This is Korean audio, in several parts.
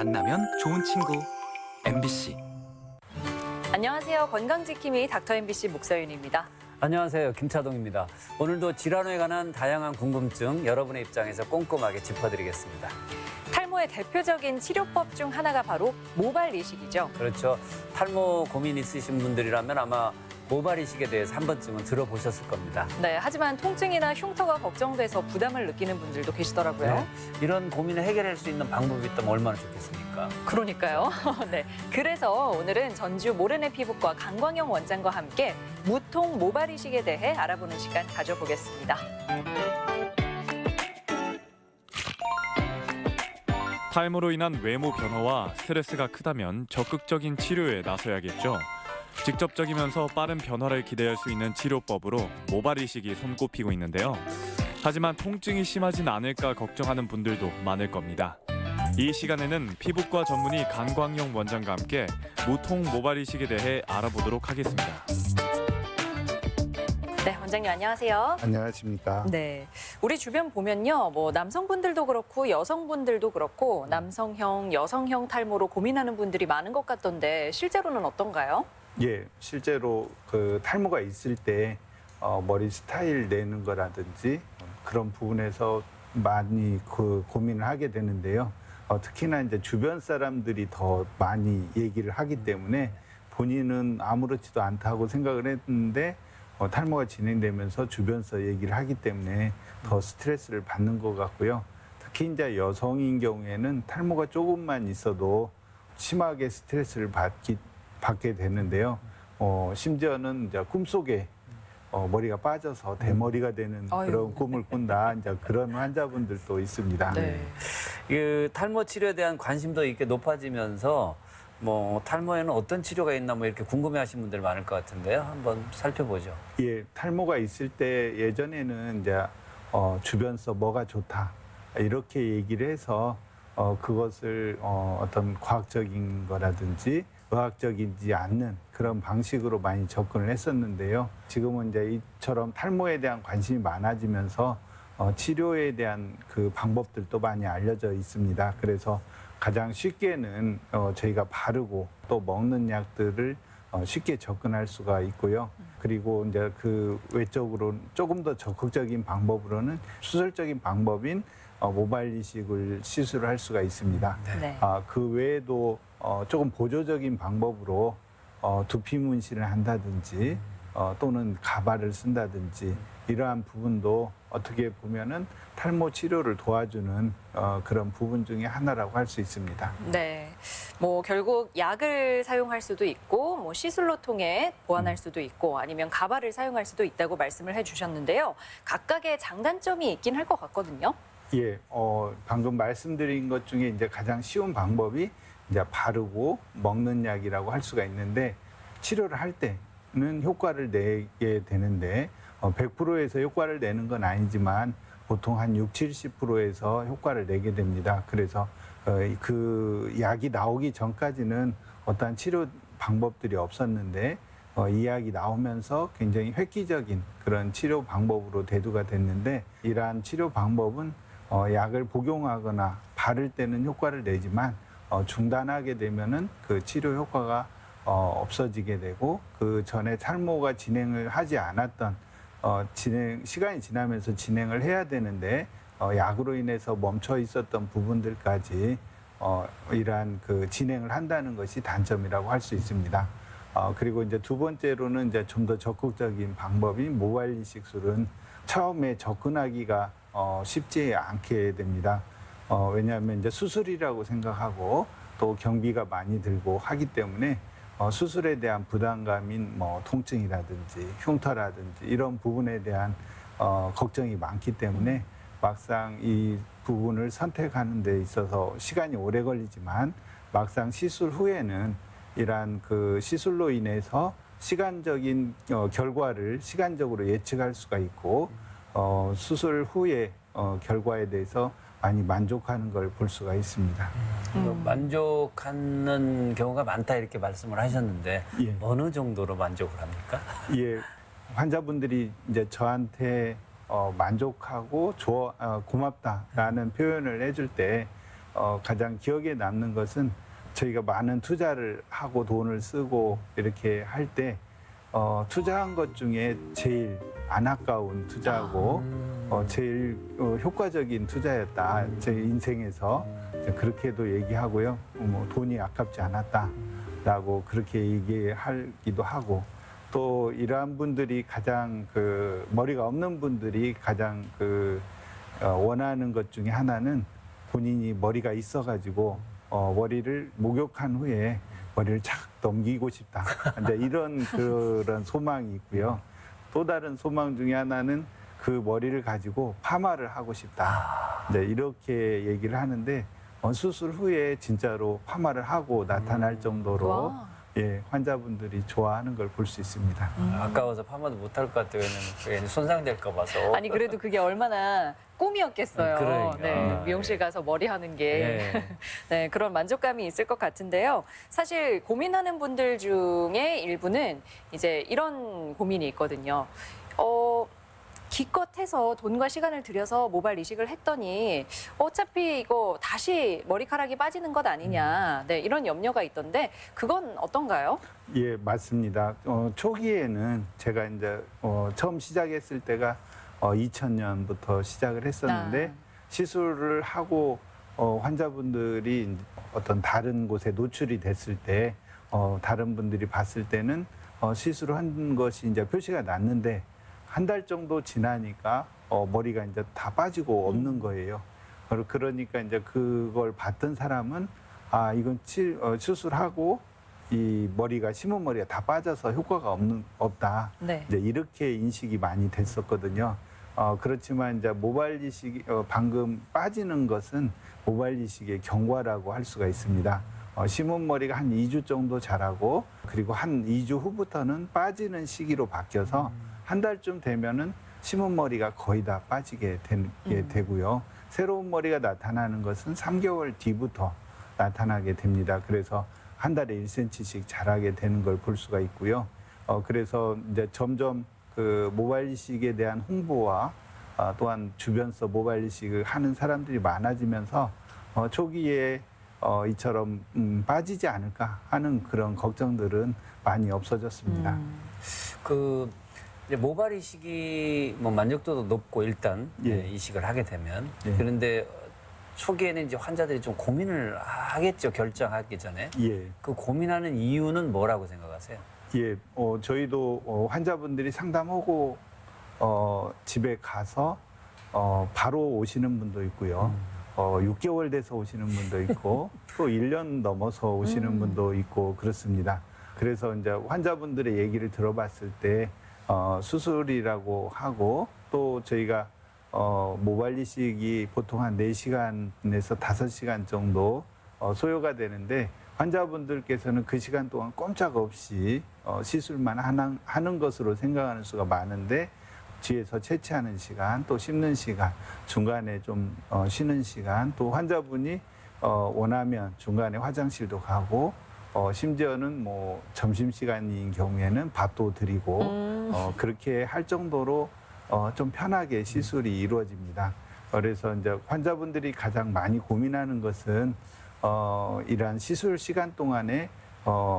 만나면 좋은 친구 MBC. 안녕하세요. 건강지킴이 닥터 MBC 목서윤입니다. 안녕하세요. 김차동입니다. 오늘도 질환에 관한 다양한 궁금증 여러분의 입장에서 꼼꼼하게 짚어드리겠습니다. 탈모의 대표적인 치료법 중 하나가 바로 모발 이식이죠. 그렇죠. 탈모 고민 있으신 분들이라면 아마 모발 이식에 대해서 한 번쯤은 들어보셨을 겁니다. 네, 하지만 통증이나 흉터가 걱정돼서 부담을 느끼는 분들도 계시더라고요. 네, 이런 고민을 해결할 수 있는 방법이 있다면 얼마나 좋겠습니까? 그러니까요. 네, 그래서 오늘은 전주 모래내 피부과 강광영 원장과 함께 무통 모발 이식에 대해 알아보는 시간 가져보겠습니다. 탈모로 인한 외모 변화와 스트레스가 크다면 적극적인 치료에 나서야겠죠. 직접적이면서 빠른 변화를 기대할 수 있는 치료법으로 모발 이식이 손꼽히고 있는데요. 하지만 통증이 심하진 않을까 걱정하는 분들도 많을 겁니다. 이 시간에는 피부과 전문의 강광영 원장과 함께 무통 모발 이식에 대해 알아보도록 하겠습니다. 네, 원장님 안녕하세요. 안녕하십니까. 네, 우리 주변 보면요, 남성분들도 그렇고 여성분들도 그렇고 남성형, 여성형 탈모로 고민하는 분들이 많은 것 같던데 실제로는 어떤가요? 예, 실제로 그 탈모가 있을 때 머리 스타일 내는 거라든지 그런 부분에서 많이 그 고민을 하게 되는데요. 특히나 이제 주변 사람들이 더 많이 얘기를 하기 때문에 본인은 아무렇지도 않다고 생각을 했는데 탈모가 진행되면서 주변에서 얘기를 하기 때문에 더 스트레스를 받는 것 같고요. 특히 이제 여성인 경우에는 탈모가 조금만 있어도 심하게 스트레스를 받게 되는데요. 심지어는 이제 꿈속에 머리가 빠져서 대머리가 되는 그런 꿈을 꾼다. 이제 그런 환자분들도 있습니다. 네. 그 탈모 치료에 대한 관심도 이렇게 높아지면서 탈모에는 어떤 치료가 있나 이렇게 궁금해하시는 분들 많을 것 같은데요. 한번 살펴보죠. 예, 탈모가 있을 때 예전에는 이제 주변서 뭐가 좋다 이렇게 얘기를 해서 그것을 어떤 과학적인 거라든지 의학적이지 않는 그런 방식으로 많이 접근을 했었는데요. 지금은 이제 이처럼 탈모에 대한 관심이 많아지면서 치료에 대한 그 방법들도 많이 알려져 있습니다. 그래서 가장 쉽게는 저희가 바르고 또 먹는 약들을 쉽게 접근할 수가 있고요. 그리고 이제 그 외적으로 조금 더 적극적인 방법으로는 수술적인 방법인 모발 이식을 시술을 할 수가 있습니다. 네. 그 외에도 조금 보조적인 방법으로 두피 문신을 한다든지 또는 가발을 쓴다든지 이러한 부분도 어떻게 보면은 탈모 치료를 도와주는 그런 부분 중에 하나라고 할 수 있습니다. 네, 결국 약을 사용할 수도 있고 시술로 통해 보완할 수도 있고 아니면 가발을 사용할 수도 있다고 말씀을 해주셨는데요. 각각의 장단점이 있긴 할 것 같거든요. 예, 방금 말씀드린 것 중에 이제 가장 쉬운 방법이 이제 바르고 먹는 약이라고 할 수가 있는데 치료를 할 때는 효과를 내게 되는데 100%에서 효과를 내는 건 아니지만 보통 한 60, 70%에서 효과를 내게 됩니다. 그래서 그 약이 나오기 전까지는 어떠한 치료 방법들이 없었는데 이 약이 나오면서 굉장히 획기적인 그런 치료 방법으로 대두가 됐는데 이러한 치료 방법은 약을 복용하거나 바를 때는 효과를 내지만 중단하게 되면은 그 치료 효과가 없어지게 되고 그 전에 탈모가 진행을 하지 않았던 시간이 지나면서 진행을 해야 되는데 약으로 인해서 멈춰 있었던 부분들까지 이러한 그 진행을 한다는 것이 단점이라고 할 수 있습니다. 그리고 이제 두 번째로는 이제 좀 더 적극적인 방법인 모발 이식술은 처음에 접근하기가 쉽지 않게 됩니다. 왜냐하면 이제 수술이라고 생각하고 또 경비가 많이 들고 하기 때문에 수술에 대한 부담감인 통증이라든지 흉터라든지 이런 부분에 대한 걱정이 많기 때문에 막상 이 부분을 선택하는 데 있어서 시간이 오래 걸리지만 막상 시술 후에는 이러한 그 시술로 인해서 시간적인 결과를 시간적으로 예측할 수가 있고 수술 후에 결과에 대해서 많이 만족하는 걸 볼 수가 있습니다. 만족하는 경우가 많다 이렇게 말씀을 하셨는데 예. 어느 정도로 만족을 합니까? 예, 환자분들이 이제 저한테 만족하고 고맙다라는 표현을 해줄 때 가장 기억에 남는 것은 저희가 많은 투자를 하고 돈을 쓰고 이렇게 할 때 투자한 것 중에 제일 안 아까운 투자고 제일 효과적인 투자였다. 제 인생에서 그렇게도 얘기하고요. 뭐 돈이 아깝지 않았다라고 그렇게 얘기하기도 하고 또 이러한 분들이 가장 그 머리가 없는 분들이 가장 그 원하는 것 중에 하나는 본인이 머리가 있어가지고 머리를 목욕한 후에 머리를 착 넘기고 싶다. 이제 이런 그런 소망이 있고요. 또 다른 소망 중에 하나는 그 머리를 가지고 파마를 하고 싶다. 이제 이렇게 얘기를 하는데 수술 후에 진짜로 파마를 하고 나타날 정도로 와. 예, 환자분들이 좋아하는 걸 볼 수 있습니다. 아까워서 파마도 못할 것 같아요. 왜냐면 손상될까 봐서. 아니 그래도 그게 얼마나 꿈이었겠어요. 그러니까. 네, 미용실 가서 머리 하는 게 네. 네, 그런 만족감이 있을 것 같은데요. 사실 고민하는 분들 중에 일부는 이제 이런 고민이 있거든요. 기껏 해서 돈과 시간을 들여서 모발 이식을 했더니 어차피 이거 다시 머리카락이 빠지는 것 아니냐. 네, 이런 염려가 있던데 그건 어떤가요? 예, 맞습니다. 초기에는 제가 이제 처음 시작했을 때가 2000년부터 시작을 했었는데 시술을 하고 환자분들이 이제 어떤 다른 곳에 노출이 됐을 때 다른 분들이 봤을 때는 시술을 한 것이 이제 표시가 났는데 한 달 정도 지나니까 머리가 이제 다 빠지고 없는 거예요. 그러니까 이제 그걸 봤던 사람은 아 이건 수술하고 이 머리가 심은 머리가 다 빠져서 효과가 없다. 네. 이제 이렇게 인식이 많이 됐었거든요. 그렇지만 이제 모발 이식 방금 빠지는 것은 모발 이식의 경과라고 할 수가 있습니다. 심은 머리가 한 2주 정도 자라고 그리고 한 2주 후부터는 빠지는 시기로 바뀌어서 한 달쯤 되면은 심은 머리가 거의 다 빠지게 되고요. 새로운 머리가 나타나는 것은 3개월 뒤부터 나타나게 됩니다. 그래서 한 달에 1cm씩 자라게 되는 걸 볼 수가 있고요. 그래서 이제 점점 그 모발 이식에 대한 홍보와 또한 주변서 모발 이식을 하는 사람들이 많아지면서 초기에 이처럼 빠지지 않을까 하는 그런 걱정들은 많이 없어졌습니다. 그 이제 모발 이식이 뭐 만족도도 높고 일단 예. 이식을 하게 되면 예. 그런데 초기에는 이제 환자들이 좀 고민을 하겠죠. 결정하기 전에. 예. 그 고민하는 이유는 뭐라고 생각하세요? 예, 저희도 환자분들이 상담하고 집에 가서 바로 오시는 분도 있고요. 6개월 돼서 오시는 분도 있고 또 1년 넘어서 오시는 분도 있고 그렇습니다. 그래서 이제 환자분들의 얘기를 들어봤을 때 수술이라고 하고 또 저희가 모발 이식이 보통 한 4시간에서 5시간 정도 소요가 되는데 환자분들께서는 그 시간 동안 꼼짝없이 시술만 하는 것으로 생각하는 수가 많은데 뒤에서 채취하는 시간, 또 씹는 시간, 중간에 좀 쉬는 시간, 또 환자분이 원하면 중간에 화장실도 가고 심지어는 뭐 점심시간인 경우에는 밥도 드리고 그렇게 할 정도로 좀 편하게 시술이 이루어집니다. 그래서 이제 환자분들이 가장 많이 고민하는 것은 이러한 시술 시간 동안에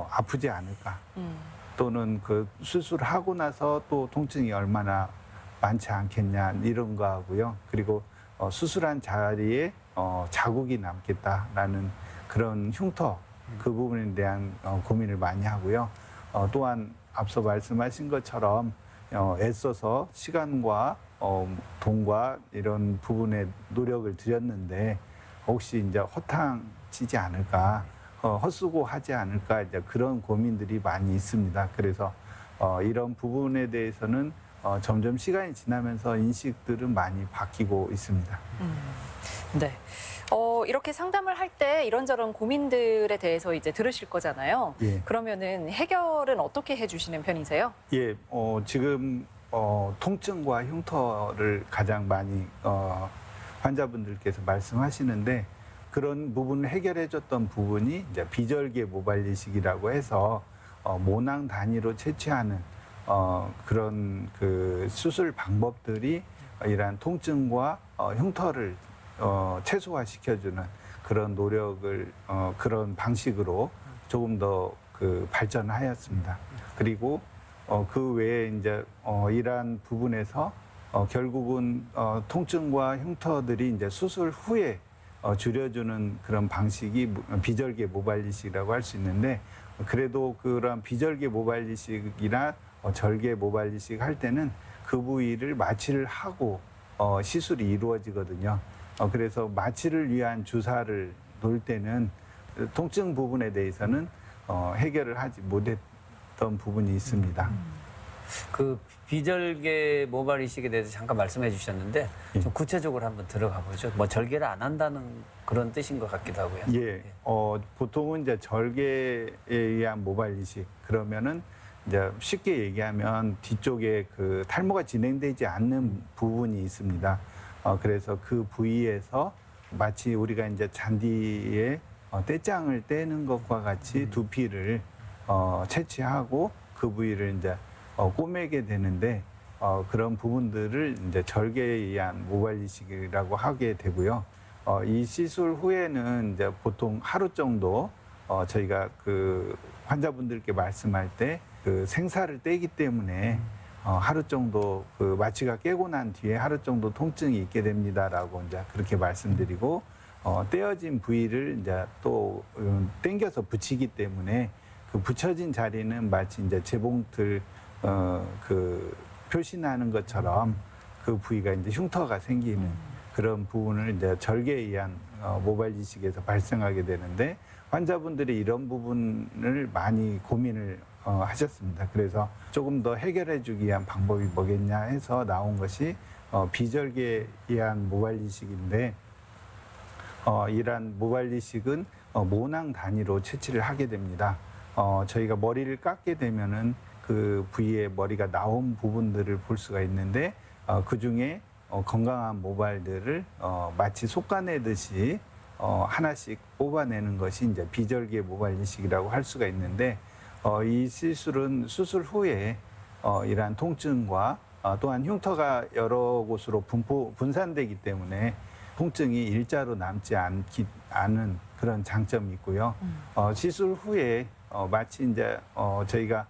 아프지 않을까 또는 그 수술하고 나서 또 통증이 얼마나 많지 않겠냐 이런 거 하고요. 그리고 수술한 자리에 자국이 남겠다라는 그런 흉터 그 부분에 대한 고민을 많이 하고요. 또한 앞서 말씀하신 것처럼 애써서 시간과 돈과 이런 부분에 노력을 들였는데 혹시 이제 허탕치지 않을까, 헛수고하지 않을까 이제 그런 고민들이 많이 있습니다. 그래서 이런 부분에 대해서는 점점 시간이 지나면서 인식들은 많이 바뀌고 있습니다. 네. 이렇게 상담을 할 때 이런저런 고민들에 대해서 이제 들으실 거잖아요. 예. 그러면은 해결은 어떻게 해주시는 편이세요? 예, 지금 통증과 흉터를 가장 많이 환자분들께서 말씀하시는데 그런 부분을 해결해줬던 부분이 이제 비절개 모발 이식이라고 해서 모낭 단위로 채취하는 그런 그 수술 방법들이 이러한 통증과 흉터를 최소화시켜주는 그런 노력을 그런 방식으로 조금 더 그 발전하였습니다. 그리고 그 외에 이제 이러한 부분에서 결국은 통증과 흉터들이 이제 수술 후에 줄여주는 그런 방식이 비절개 모발 이식이라고 할 수 있는데, 그래도 그런 비절개 모발 이식이나 절개 모발 이식 할 때는 그 부위를 마취를 하고 시술이 이루어지거든요. 그래서 마취를 위한 주사를 놓을 때는 통증 부분에 대해서는 해결을 하지 못했던 부분이 있습니다. 그 비절개 모발 이식에 대해서 잠깐 말씀해 주셨는데 좀 구체적으로 한번 들어가 보죠. 뭐 절개를 안 한다는 그런 뜻인 것 같기도 하고요. 예, 보통은 이제 절개에 의한 모발 이식 그러면은 이제 쉽게 얘기하면 뒤쪽에 그 탈모가 진행되지 않는 부분이 있습니다. 그래서 그 부위에서 마치 우리가 이제 잔디에 떼장을 떼는 것과 같이 두피를 채취하고 그 부위를 이제 꼬매게 되는데 그런 부분들을 이제 절개에 의한 모발 이식이라고 하게 되고요. 이 시술 후에는 이제 보통 하루 정도 저희가 그 환자분들께 말씀할 때 그 생사를 떼기 때문에 하루 정도 그 마취가 깨고 난 뒤에 하루 정도 통증이 있게 됩니다라고 이제 그렇게 말씀드리고 떼어진 부위를 이제 또 당겨서 붙이기 때문에 그 붙여진 자리는 마치 이제 재봉틀 그 표시나는 것처럼 그 부위가 이제 흉터가 생기는 그런 부분을 이제 절개에 의한 모발 이식에서 발생하게 되는데, 환자분들이 이런 부분을 많이 고민을 하셨습니다. 그래서 조금 더 해결해 주기 위한 방법이 뭐겠냐 해서 나온 것이 비절개에 의한 모발 이식인데, 이러한 모발 이식은 모낭 단위로 채취를 하게 됩니다. 저희가 머리를 깎게 되면은 그 부위에 머리가 나온 부분들을 볼 수가 있는데 그 중에 건강한 모발들을 마치 솎아내듯이 하나씩 뽑아내는 것이 이제 비절개 모발 이식이라고 할 수가 있는데, 이 시술은 수술 후에 이러한 통증과 또한 흉터가 여러 곳으로 분산되기 때문에 통증이 일자로 남지 않은 그런 장점이 있고요. 시술 후에 마치 이제 저희가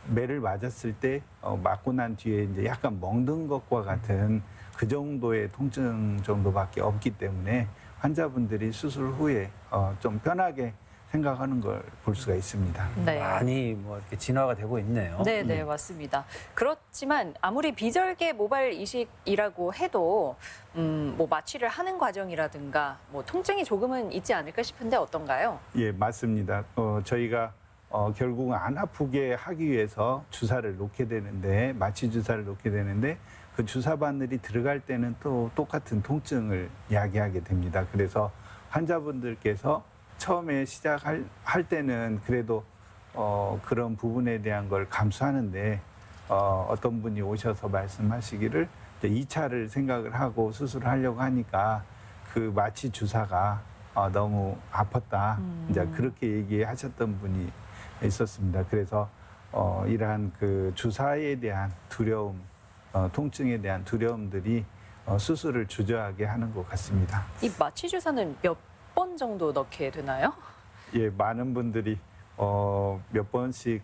매를 맞았을 때 맞고 난 뒤에 이제 약간 멍든 것과 같은 그 정도의 통증 정도밖에 없기 때문에 환자분들이 수술 후에 좀 편하게 생각하는 걸 볼 수가 있습니다. 네. 많이 뭐 이렇게 진화가 되고 있네요. 네, 네, 맞습니다. 그렇지만 아무리 비절개 모발 이식이라고 해도 뭐 마취를 하는 과정이라든가 뭐 통증이 조금은 있지 않을까 싶은데 어떤가요? 예, 맞습니다. 저희가 결국은 안 아프게 하기 위해서 주사를 놓게 되는데, 마취 주사를 놓게 되는데 그 주사 바늘이 들어갈 때는 또 똑같은 통증을 야기하게 됩니다. 그래서 환자분들께서 처음에 시작할 때는 그래도 그런 부분에 대한 걸 감수하는데 어떤 분이 오셔서 말씀하시기를 2차를 생각을 하고 수술을 하려고 하니까 그 마취 주사가 너무 아팠다. 이제 그렇게 얘기하셨던 분이 있었습니다. 그래서 이러한 그 주사에 대한 두려움, 통증에 대한 두려움들이 수술을 주저하게 하는 것 같습니다. 이 마취 주사는 몇 번 정도 넣게 되나요? 예, 많은 분들이 몇 번씩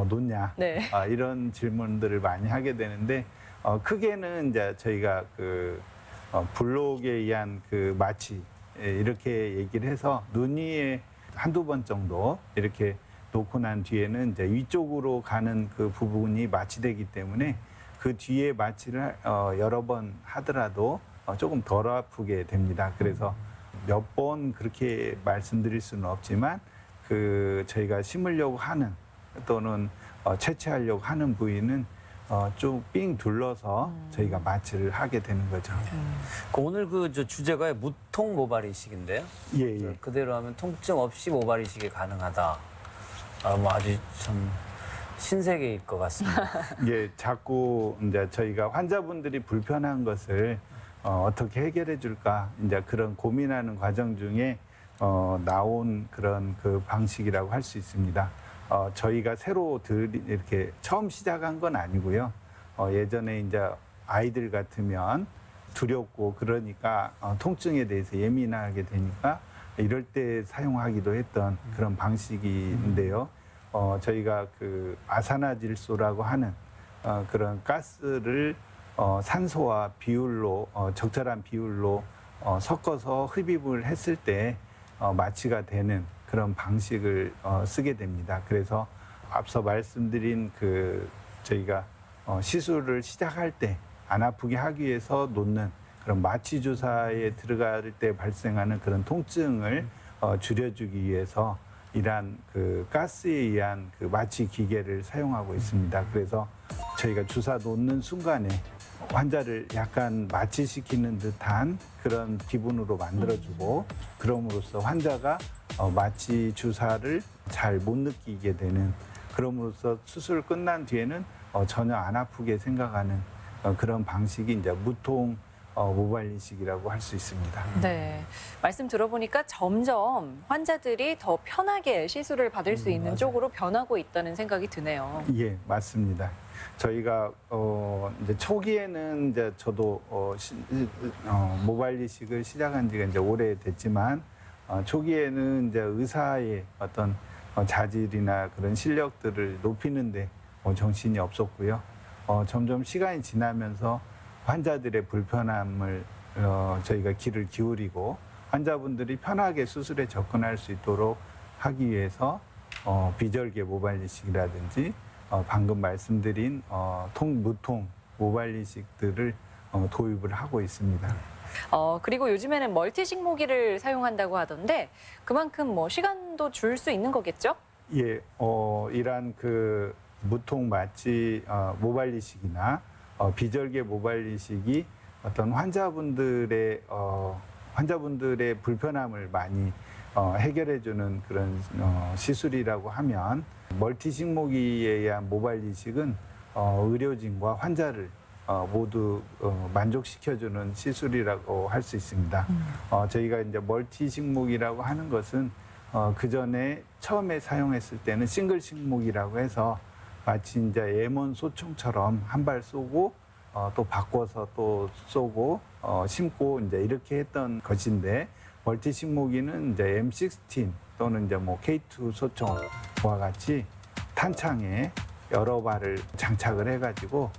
놓냐 네. 이런 질문들을 많이 하게 되는데 크게는 이제 저희가 그 블록에 의한 그 마취 이렇게 얘기를 해서 눈 위에 한두 번 정도 이렇게 놓고 난 뒤에는 이제 위쪽으로 가는 그 부분이 마취되기 때문에 그 뒤에 마취를 여러 번 하더라도 조금 덜 아프게 됩니다. 그래서 몇 번 그렇게 말씀드릴 수는 없지만 그 저희가 심으려고 하는 또는 채취하려고 하는 부위는 좀 삥 둘러서 저희가 마취를 하게 되는 거죠. 오늘 그 주제가 무통 모발 이식인데요. 예, 예. 그대로 하면 통증 없이 모발 이식이 가능하다. 뭐 아주 참 신세계일 것 같습니다. 예, 자꾸 이제 저희가 환자분들이 불편한 것을 어떻게 해결해 줄까 이제 그런 고민하는 과정 중에 나온 그런 그 방식이라고 할 수 있습니다. 저희가 새로 이렇게 처음 시작한 건 아니고요. 예전에 이제 아이들 같으면 두렵고 그러니까 통증에 대해서 예민하게 되니까 이럴 때 사용하기도 했던 그런 방식인데요. 저희가 그 아산화질소라고 하는 그런 가스를 산소와 비율로 적절한 비율로 섞어서 흡입을 했을 때 마취가 되는 그런 방식을 쓰게 됩니다. 그래서 앞서 말씀드린 그 저희가 시술을 시작할 때 안 아프게 하기 위해서 놓는 그런 마취 주사에 들어갈 때 발생하는 그런 통증을 줄여주기 위해서 이러한 그 가스에 의한 그 마취 기계를 사용하고 있습니다. 그래서 저희가 주사 놓는 순간에 환자를 약간 마취시키는 듯한 그런 기분으로 만들어주고 그럼으로써 환자가 마취 주사를 잘 못 느끼게 되는 그럼으로써 수술 끝난 뒤에는 전혀 안 아프게 생각하는 그런 방식이 이제 무통 모발 이식이라고 할 수 있습니다. 네. 말씀 들어보니까 점점 환자들이 더 편하게 시술을 받을 수 있는 쪽으로 변하고 있다는 생각이 드네요. 예, 맞습니다. 저희가 이제 초기에는 이제 저도 모발 이식을 시작한 지가 이제 오래됐지만 초기에는 이제 의사의 어떤 자질이나 그런 실력들을 높이는데 정신이 없었고요. 점점 시간이 지나면서 환자들의 불편함을 저희가 귀를 기울이고 환자분들이 편하게 수술에 접근할 수 있도록 하기 위해서 비절개 모발 이식이라든지 방금 말씀드린 무통 모발 이식들을 도입을 하고 있습니다. 그리고 요즘에는 멀티 식모기를 사용한다고 하던데 그만큼 뭐 시간도 줄 수 있는 거겠죠? 예, 이러한 그 무통 마취 모발 이식이나 비절개 모발 이식이 어떤 환자분들의 불편함을 많이 해결해주는 그런 시술이라고 하면 멀티 식모기에 의한 모발 이식은 의료진과 환자를 모두 만족시켜주는 시술이라고 할 수 있습니다. 저희가 이제 멀티 식모기라고 하는 것은 그 전에 처음에 사용했을 때는 싱글 식모기라고 해서 마치 이제 M1 소총처럼 한 발 쏘고 또 바꿔서 또 쏘고 심고 이제 이렇게 했던 것인데 멀티 식모기는 이제 M16 또는 이제 뭐 K2 소총과 같이 탄창에 여러 발을 장착을 해가지고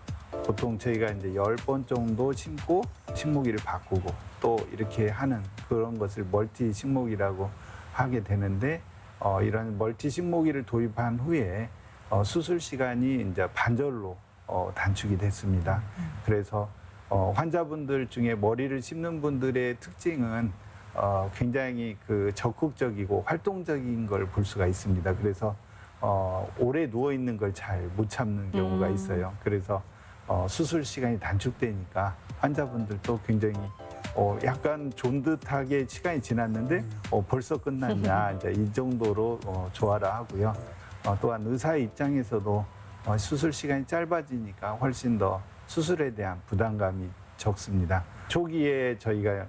보통 저희가 이제 10번 정도 심고 식모기를 바꾸고 또 이렇게 하는 그런 것을 멀티 식모기라고 하게 되는데 이런 멀티 식모기를 도입한 후에 수술 시간이 이제 반절로 단축이 됐습니다. 그래서 환자분들 중에 머리를 심는 분들의 특징은 굉장히 그 적극적이고 활동적인 걸 볼 수가 있습니다. 그래서 오래 누워 있는 걸 잘 못 참는 경우가 있어요. 그래서 수술 시간이 단축되니까 환자분들도 굉장히 약간 존듯하게 시간이 지났는데 벌써 끝났냐 이제 이 정도로 좋아라 하고요. 또한 의사의 입장에서도 수술 시간이 짧아지니까 훨씬 더 수술에 대한 부담감이 적습니다. 초기에 저희가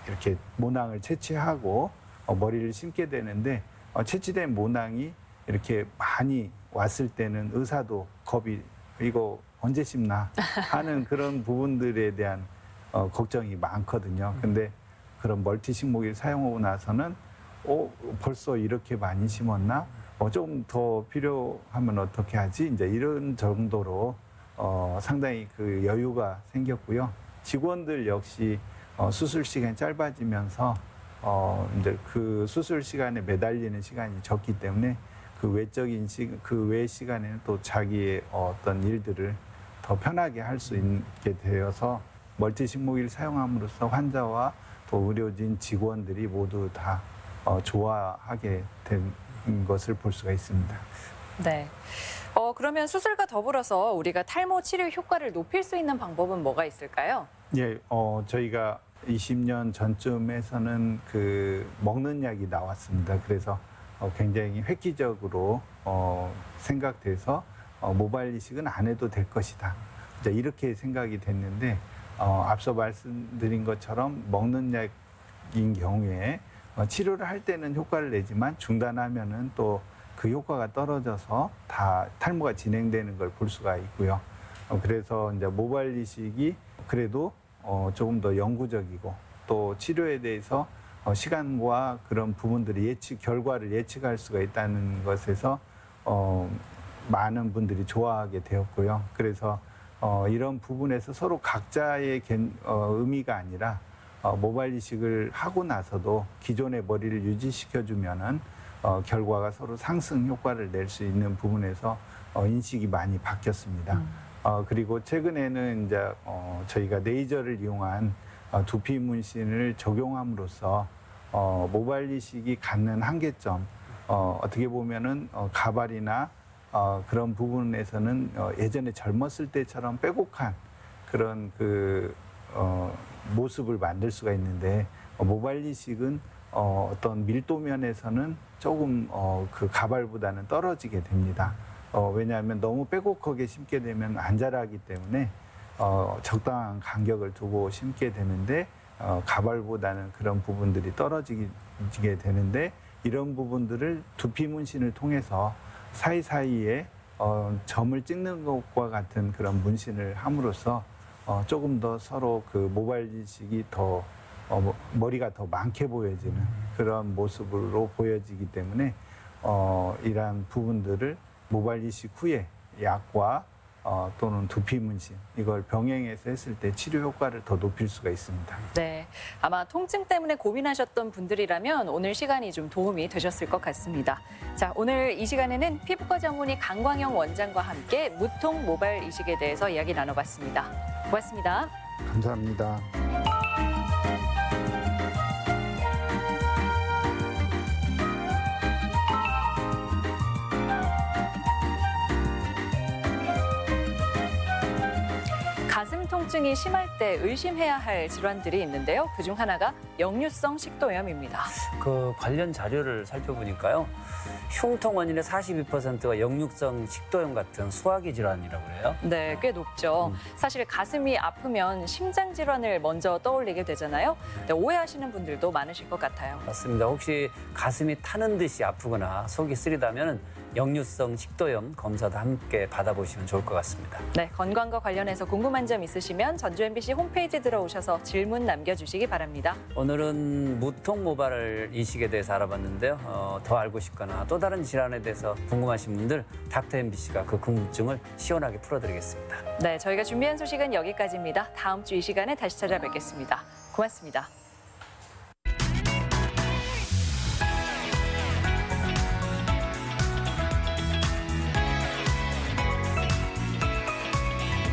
이렇게 모낭을 채취하고 머리를 심게 되는데 채취된 모낭이 이렇게 많이 왔을 때는 의사도 겁이 이거 언제 심나 하는 그런 부분들에 대한 걱정이 많거든요. 근데 그런 멀티 식모기를 사용하고 나서는 벌써 이렇게 많이 심었나? 좀 더 필요하면 어떻게 하지? 이제 이런 정도로 상당히 그 여유가 생겼고요. 직원들 역시 수술 시간이 짧아지면서 이제 그 수술 시간에 매달리는 시간이 적기 때문에 그 외 시간에는 또 자기의 어떤 일들을 더 편하게 할 수 있게 되어서 멀티 식모기를 사용함으로써 환자와 또 의료진 직원들이 모두 다 좋아하게 된 것을 볼 수가 있습니다. 네. 그러면 수술과 더불어서 우리가 탈모 치료 효과를 높일 수 있는 방법은 뭐가 있을까요? 예, 저희가 20년 전쯤에서는 그 먹는 약이 나왔습니다. 그래서 굉장히 획기적으로 생각돼서 모발 이식은 안 해도 될 것이다. 이제 이렇게 생각이 됐는데 앞서 말씀드린 것처럼 먹는 약인 경우에 치료를 할 때는 효과를 내지만 중단하면은 또 그 효과가 떨어져서 다 탈모가 진행되는 걸 볼 수가 있고요. 그래서 이제 모발 이식이 그래도 조금 더 영구적이고 또 치료에 대해서 시간과 그런 부분들이 결과를 예측할 수가 있다는 것에서 많은 분들이 좋아하게 되었고요. 그래서 이런 부분에서 서로 각자의 의미가 아니라 모발 이식을 하고 나서도 기존의 머리를 유지시켜주면은 결과가 서로 상승 효과를 낼 수 있는 부분에서 인식이 많이 바뀌었습니다. 그리고 최근에는 이제 저희가 레이저를 이용한 두피 문신을 적용함으로써 모발 이식이 갖는 한계점, 어떻게 보면은 가발이나 그런 부분에서는 예전에 젊었을 때처럼 빼곡한 그런 모습을 만들 수가 있는데 모발 이식은 어떤 밀도 면에서는 조금 그 가발보다는 떨어지게 됩니다. 왜냐하면 너무 빼곡하게 심게 되면 안 자라기 때문에 적당한 간격을 두고 심게 되는데 가발보다는 그런 부분들이 떨어지게 되는데 이런 부분들을 두피 문신을 통해서 사이사이에 점을 찍는 것과 같은 그런 문신을 함으로써 조금 더 서로 그 모발 이식이 더 머리가 더 많게 보여지는 그런 모습으로 보여지기 때문에 이러한 부분들을 모발 이식 후에 약과 또는 두피 문신 이걸 병행해서 했을 때 치료 효과를 더 높일 수가 있습니다. 네, 아마 통증 때문에 고민하셨던 분들이라면 오늘 시간이 좀 도움이 되셨을 것 같습니다. 자, 오늘 이 시간에는 피부과 전문의 강광영 원장과 함께 무통 모발 이식에 대해서 이야기 나눠봤습니다. 고맙습니다. 감사합니다. 가슴 통증이 심할 때 의심해야 할 질환들이 있는데요. 그중 하나가 역류성 식도염입니다. 그 관련 자료를 살펴보니까요. 흉통 원인의 42%가 역류성 식도염 같은 소화기 질환이라고 그래요. 네, 꽤 높죠. 사실 가슴이 아프면 심장 질환을 먼저 떠올리게 되잖아요. 네, 오해하시는 분들도 많으실 것 같아요. 맞습니다. 혹시 가슴이 타는 듯이 아프거나 속이 쓰리다면 역류성 식도염 검사도 함께 받아보시면 좋을 것 같습니다. 네, 건강과 관련해서 궁금한 점 있으시면 전주 MBC 홈페이지 들어오셔서 질문 남겨주시기 바랍니다. 오늘은 무통 모발 이식에 대해서 알아봤는데요. 더 알고 싶거나 또 다른 질환에 대해서 궁금하신 분들 닥터 MBC가 그 궁금증을 시원하게 풀어드리겠습니다. 네, 저희가 준비한 소식은 여기까지입니다. 다음 주 이 시간에 다시 찾아뵙겠습니다. 고맙습니다.